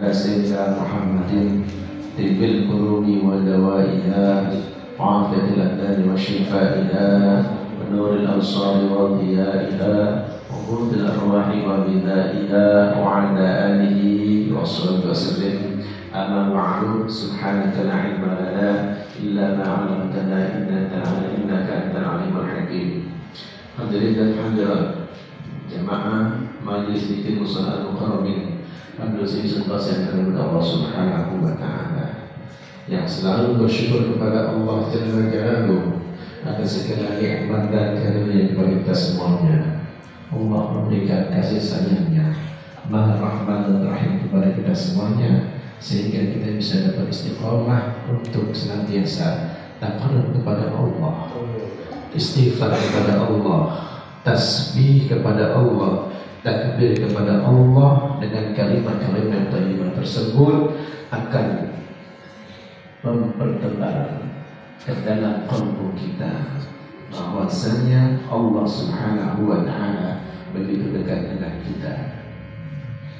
سيدنا محمد طب القلوب ودوائها وعافية الأبدان وشفائها ونور الأبصار وضيائها وقوت الأرواح وبدائها وعلى آله وصحبه وسلم. أما بعد سبحانك لا علم لنا إلا ما علمتنا إنك أنت العليم الحكيم. Hadirin dan hadirat jamaah Majelis Zikir Musala Al-Mukarramin Abdul Suntas yang kepada Allah Subhanahu wa Ta'ala, yang selalu bersyukur kepada Allah Jalla Jalaluhu atas segala nikmat dan karunia kepada kita semuanya. Allah memberikan kasih sayangnya, Maha Rahman dan Rahim kepada kita semuanya, sehingga kita bisa dapat istiqomah untuk senantiasa takarrub kepada Allah, istighfar kepada Allah, tasbih kepada Allah, takbir kepada Allah. Dengan kalimat-kalimat thayyibah tersebut akan mempertebal ke dalam qalbu kita bahwasanya Allah Subhanahu wa Ta'ala begitu dekat dengan kita.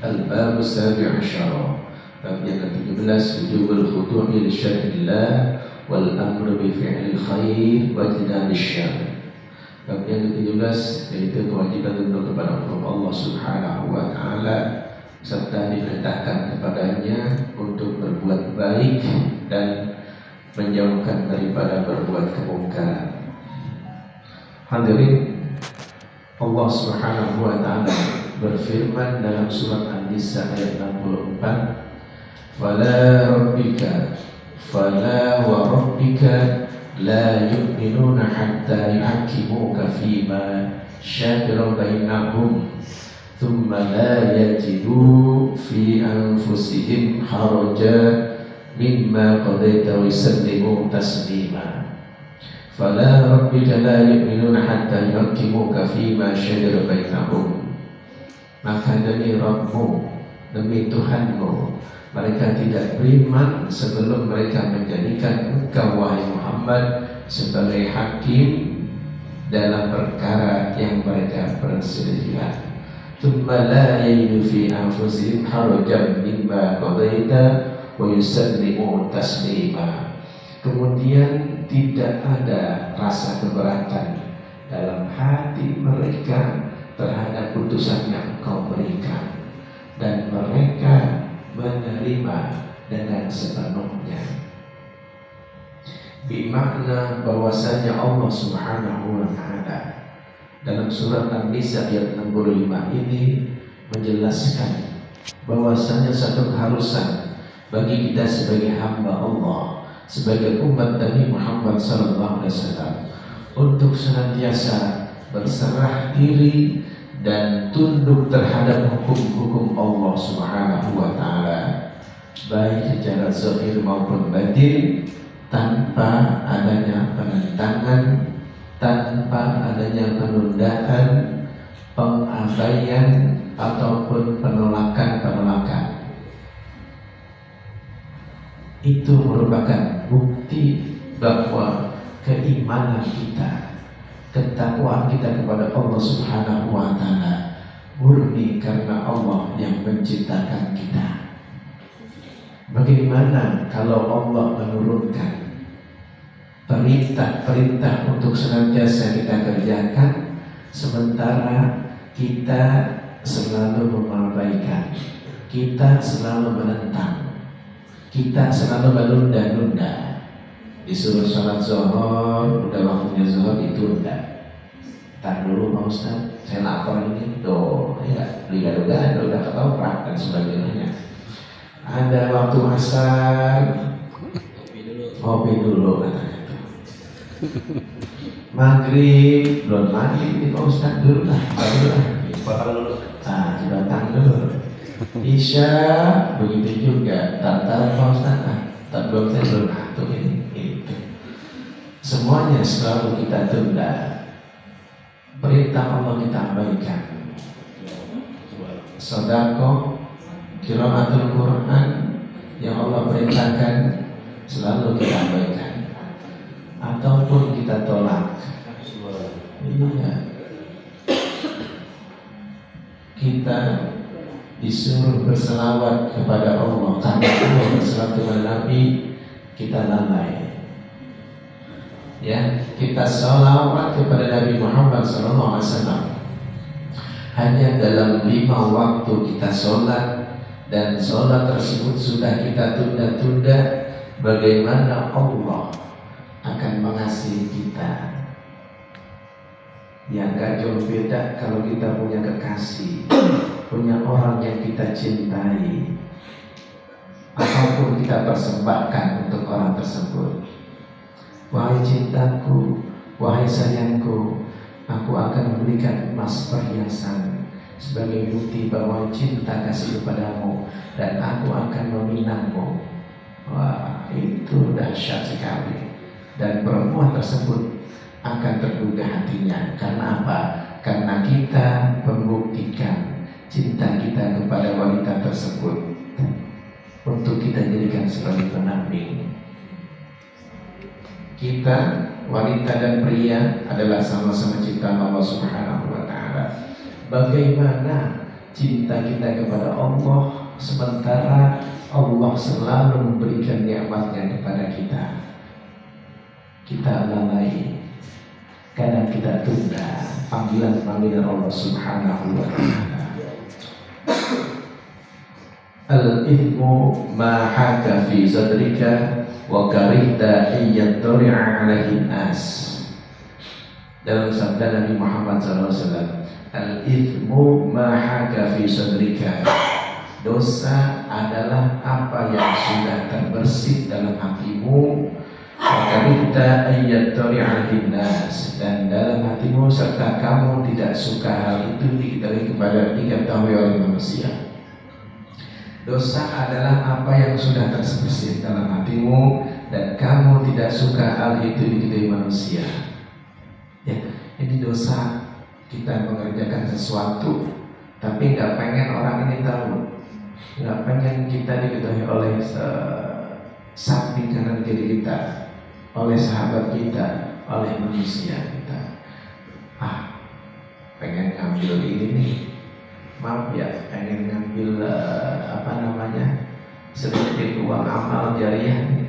Al-Bab As-Sabi' Asyara, bab yang ke-17, wujubul khudu'i li syar'illah wal amru bi fi'lil khair wa ijtinabi syarr. Bab yang ke-17 yaitu kewajiban tunduk kepada Allah Subhanahu wa Ta'ala serta diperintahkan kepadanya untuk berbuat baik dan menjauhkan daripada berbuat kemungkaran. Hadirin, Allah Subhanahu wa Ta'ala berfirman dalam surat An-Nisa ayat 64, Fala wa rabbika la yu'minuna hatta yuhakkimuka fima syajara bainahum thumma la yajidu fi anfusihim harajan mimma qadaita wa yusallimu taslima. Fala rabbika la yu'minuna hatta yuhakkimuka fima syajara bainahum. Maka demi Rabbmu, demi Tuhanmu, mereka tidak beriman sebelum mereka menjadikan engkau wahai Muhammad sebagai hakim dalam perkara yang mereka perselisihan. Tsumma la yajidu fi anfusihim harajan mimma qadaita wa yusallimu taslima. Kemudian tidak ada rasa keberatan dalam hati mereka terhadap putusan yang engkau berikan, dan mereka menerima dengan sepenuhnya. Bermakna bahwasanya Allah Subhanahu wa Ta'ala dalam surat An-Nisa ayat 65 ini menjelaskan bahwasanya satu keharusan bagi kita sebagai hamba Allah, sebagai umat Nabi Muhammad SAW, untuk senantiasa berserah diri dan tunduk terhadap hukum-hukum Allah Subhanahu wa Ta'ala, baik secara zahir maupun batin, tanpa adanya penentangan, tanpa adanya penundaan, pengabaian ataupun penolakan-penolakan. Itu merupakan bukti bahwa keimanan kita, ketakwaan kita kepada Allah Subhanahu wa Ta'ala murni karena Allah yang menciptakan kita. Bagaimana kalau Allah menurunkan perintah-perintah untuk senantiasa kita kerjakan, sementara kita selalu mengabaikan, kita selalu menentang, kita selalu menunda-nunda. Disuruh sholat zuhur, udah waktunya zuhur ditunda. Ntar dulu Pak Ustaz, saya lapor ini, tuh ya, lihat udah ketoprak dan sebagainya. Ada waktu asar, kopi dulu katanya. Maghrib, belum maghrib, Pak Ustaz dulu lah, dulu. Datang dulu. Isya, begitu juga. Tantar Pak Ustaz, belum saya belum ngantuk ini. Semuanya selalu kita tunda. Perintah Allah kita abaikan. Sedekah, qiraatul Quran yang Allah perintahkan selalu kita abaikan ataupun kita tolak. Iya. Kita disuruh berselawat kepada Allah karena Allah berselawat kepada Nabi, kita lalai. Ya, kita selawat kepada Nabi Muhammad SAW hanya dalam 5 waktu kita sholat, dan sholat tersebut sudah kita tunda-tunda. Bagaimana Allah akan mengasihi kita? Yang gak jauh beda kalau kita punya kekasih, punya orang yang kita cintai, apapun kita persembahkan untuk orang tersebut. Wahai cintaku, wahai sayangku, aku akan memberikan emas perhiasan sebagai bukti bahwa cinta kasih kepadamu, dan aku akan meminangmu. Wah, itu dahsyat sekali. Dan perempuan tersebut akan tergugah hatinya. Karena apa? Karena kita membuktikan cinta kita kepada wanita tersebut untuk kita jadikan sebagai pendamping. Kita, wanita dan pria, adalah sama-sama cinta Allah Subhanahu wa Ta'ala. Bagaimana cinta kita kepada Allah sementara Allah selalu memberikan nikmatnya kepada kita? Kita lalai, kadang kita tunda panggilan-panggilan Allah Subhanahu wa Ta'ala. Al-ithmu ma haka fi sadrika wa karihta iyyatari'a alaihi nas. Dalam sabda Nabi Muhammad SAW, al-ithmu ma haka fi sadrika. Dosa adalah apa yang sudah terbersit dalam hatimu. Karihta iyyatari'a alaihi nas, dan dalam hatimu serta kamu tidak suka hal itu diketahui oleh manusia. Dosa adalah apa yang sudah terbersit dalam hatimu dan kamu tidak suka hal itu diketahui manusia. Ya, ini dosa. Kita mengerjakan sesuatu tapi nggak pengen orang ini tahu, nggak pengen kita diketahui oleh samping kanan kiri kita, oleh sahabat kita, oleh manusia kita. Pengen ngambil ini nih, maaf ya, pengen ngambil sedikit uang amal jariah nih.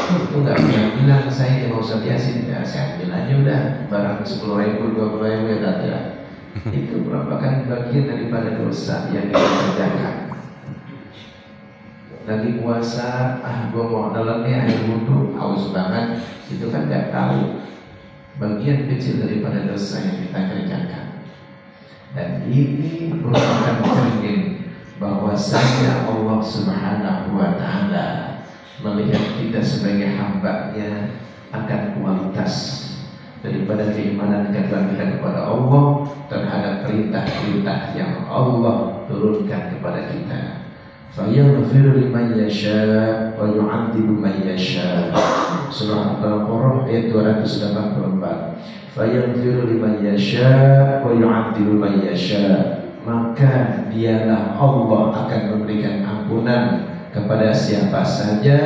Itu nggak bilang saya mau Ustaz Yasin, ya saya ambil aja udah, barang 10.000, 20.000 ya tadi ya. Itu merupakan bagian daripada dosa yang kita kerjakan. Lagi puasa, gue mau nelennya air wudhu, haus banget, itu kan nggak tahu bagian kecil daripada dosa yang kita kerjakan. Dan ini merupakan cermin bahwasanya Allah Subhanahu wa Ta'ala melihat kita sebagai hamba-Nya akan kualitas daripada keimanan kita kepada Allah terhadap perintah-perintah yang Allah turunkan kepada kita. Fayaghfiru liman yasha wa yu'adzibu man yasha. Surah Al-Baqarah ayat 284. Fayaghfiru liman yasha wa yu'adzibu man yasha. Maka dialah Allah akan memberikan ampunan kepada siapa saja,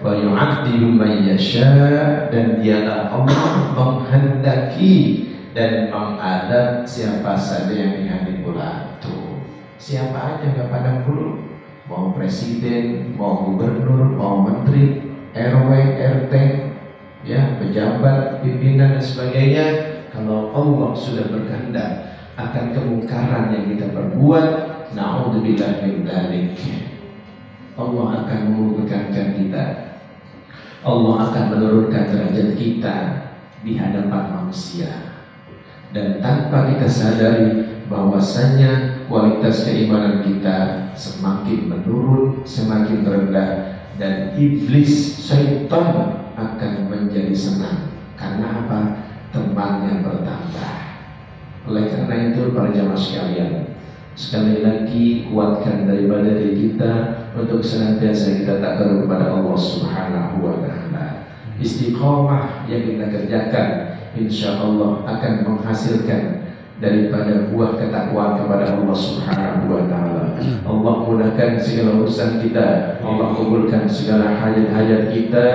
wa yu'adzibu man yasha, dan dialah Allah menghendaki dan mengadab siapa saja yang dikehendaki pula. Tuh, siapa aja nggak pandang bulu, mau presiden, mau gubernur, mau menteri, RW, RT, ya, pejabat, pimpinan dan sebagainya. Kalau Allah sudah berkehendak akan kemungkaran yang kita perbuat, na'udzubillah min dzalik, Allah akan memurkakan kita. Allah akan menurunkan derajat kita di hadapan manusia. Dan tanpa kita sadari bahwasanya kualitas keimanan kita semakin menurun, semakin rendah, dan iblis, syaitan akan menjadi senang. Karena apa? Temannya bertambah. Oleh karena itu para jamaah sekalian, sekali lagi kuatkan daripada diri kita untuk senantiasa kita takarub kepada Allah Subhanahu wa Ta'ala. Istiqomah yang kita kerjakan insya Allah akan menghasilkan daripada buah ketakwaan kepada Allah Subhanahu wa taala. Allah mudahkan segala urusan kita, Allah kabulkan segala hajat-hajat kita,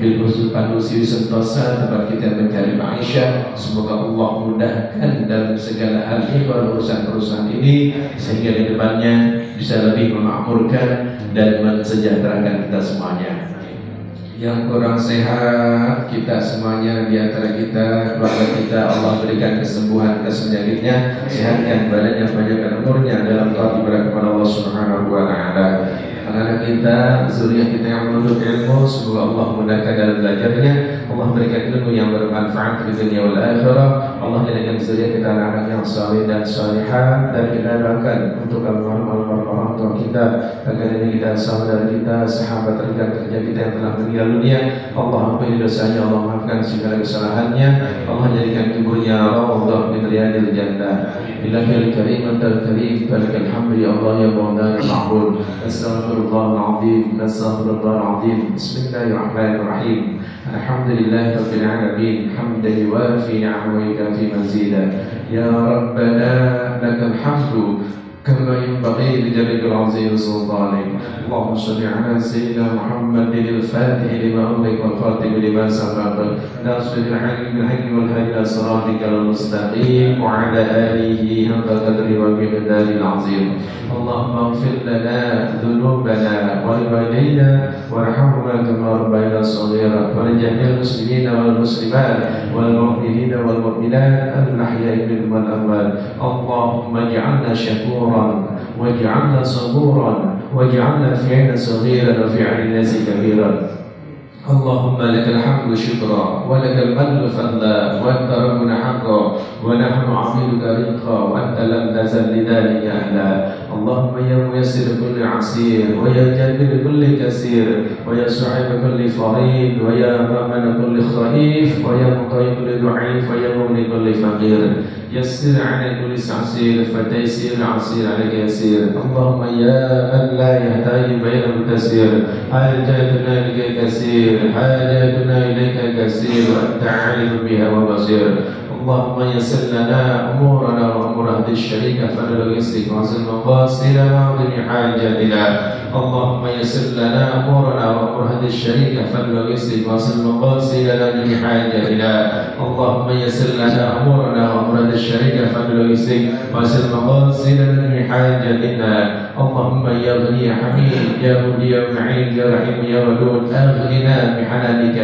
bil husnul panusi sentosa tempat kita mencari maisha. Semoga Allah mudahkan dalam segala hal urusan-urusan ini sehingga di depannya bisa lebih memakmurkan dan mensejahterakan kita semuanya. Yang kurang sehat kita semuanya di antara kita, keluarga kita, Allah berikan kesembuhan atas penyakitnya, sehatkan badannya, panjangkan umurnya dalam taat ibadah kepada Allah Subhanahu wa taala. Anak-anak kita, zuriat kita yang menuntut ilmu, semoga Allah mudahkan dalam belajarnya, Allah berikan ilmu yang bermanfaat di dunia wal akhirah. Allah jadikan zuriat kita anak-anak yang saleh dan salihah, dan kita doakan untuk almarhum orang tua kita, agar ini kita, saudara kita, sahabat rekan kerja kita yang telah meninggal dunia, Allah ampuni dosanya, Allah maafkan segala kesalahannya, Allah jadikan kuburnya raudhah min riyadil jannah. Billahil karim antal karim, balikal hamdu ya Allah ya maulana ma'bud. Astaghfirullahaladzim, astaghfirullahaladzim. Bismillahirrahmanirrahim. Alhamdulillahi rabbil alamin, hamdan yuwafi ni'amahu wa yukafi mazida. Ya Rabbana lakal hamdu كما ينبغي لجلال العظيم سلطانك. اللهم صل على سيدنا محمد الفاتح لما أغلق والخاتم لما سبق ناصر الحق بالحق والهدي إلى صراطك المستقيم وعلى آله حق قدره ومقداره العظيم. اللهم اغفر لنا ذنوبنا ولوالدينا وارحمهما كما ربينا صغيرا ولجميع المسلمين والمسلمات والمؤمنين والمؤمنات الأحياء منهم والأموات. اللهم اجعلنا شكورا واجعلنا صبورا واجعلنا في عين صغيرا وفي عين الناس كبيرا. اللهم لك الحمد شكرا ولك المن فضلا وانت ربنا حقا ونحن عبيدك رقا وانت لم تزل لذلك اهلا. اللهم يا ميسر كل عسير ويا جابر كل كثير ويا صاحب كل فريد ويا مؤمن كل خريف ويا مطيع كل ضعيف ويا مغني كل فقير. يسر على كل عسير فتيسير عسير عليك يسير. اللهم يا من لا يحتاج بين متسير حاجاتنا لك كثير حاجاتنا إليك كثير وأنت عالم بها وبصير. اللهم يسر لنا أمورنا وأمور أهل الشريك فضل رزقك وحسن مقاصدنا وعظم حاجاتنا. اللهم يسر لنا أمورنا وأمور أهل الشريك فضل رزقك وحسن مقاصدنا وعظم حاجاتنا. اللهم يسر لنا أمورنا وأمور أهل الشريك فضل رزقك وحسن مقاصدنا وعظم حاجاتنا. اللهم يا غني يا حميد يا مولي يا معين يا رحيم يا ودود أغننا بحلالك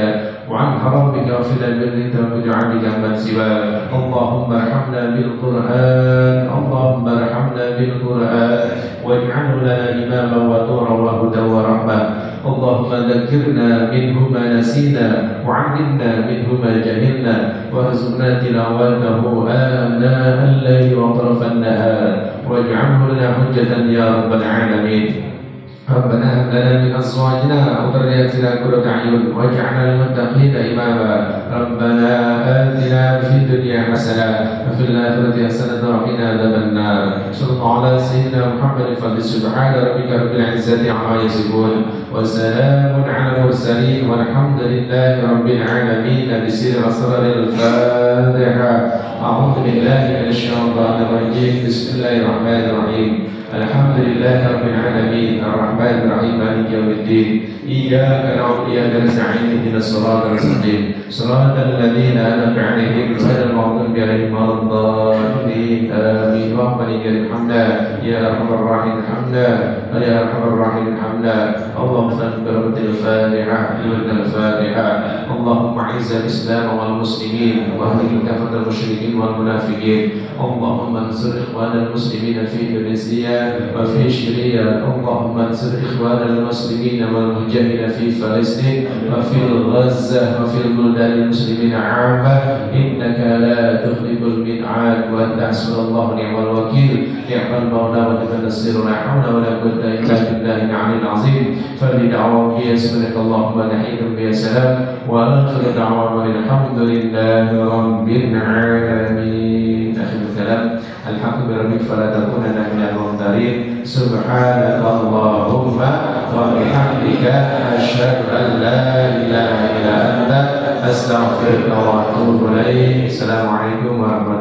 وعن حرامك وفي البر وبدعائك من سواك. اللهم ارحمنا بالقرآن اللهم ارحمنا بالقرآن واجعله لنا إماما ونورا وهدى ورحمة. اللهم ذكرنا منه ما نسينا وعلمنا منه ما جهلنا وارزقنا تلاوته آناء الليل وأطراف النهار واجعله لنا حجة يا رب العالمين. ربنا هب لنا من أزواجنا وذرياتنا قرة أعين واجعلنا للمتقين إماما. ربنا آتنا في الدنيا حسنة وفي الآخرة حسنة وقنا عذاب النار. صلى الله على سيدنا محمد سبحان ربك رب العزة عما يصفون وسلام على المرسلين والحمد لله رب العالمين. بسر أسرار الفاتحة. أعوذ بالله من الشيطان الرجيم. بسم الله الرحمن الرحيم. الحمد لله رب العالمين الرحمن الرحيم مالك يوم الدين. إياك نعبد وإياك نستعين اهدنا الصراط المستقيم صراط الذين أنعمت عليهم غير المغضوب عليهم ولا الضالين آمين. ربنا ارحمنا يا أرحم الراحمين ارحمنا يا أرحم الراحمين ارحمنا. اللهم صل برحمة الفاتحة بورد الفاتحة. اللهم أعز الإسلام والمسلمين وأهلك كافة المشركين والمنافقين. اللهم انصر إخوان المسلمين في تونسيا وفي سوريا. اللهم انصر إخوان المسلمين والمجاهدين في فلسطين وفي غزة وفي البلدان المسلمين عامة. إنك لا تخلف الميعاد وأنت حسبنا الله ونعم الوكيل. نعم المولى ونعم النصير. لا حول ولا قوة إلا بالله العلي العظيم. فلدعوة بها سبحانك اللهم نحيد بها سلام وآخر دعوانا الحمد لله رب العالمين. آخر الكلام الحق بربك فلا تكونن من الممترين. سبحانك اللهم وبحمدك أشهد أن لا إله إلا أنت أستغفرك وأتوب إليك. السلام عليكم ورحمة الله.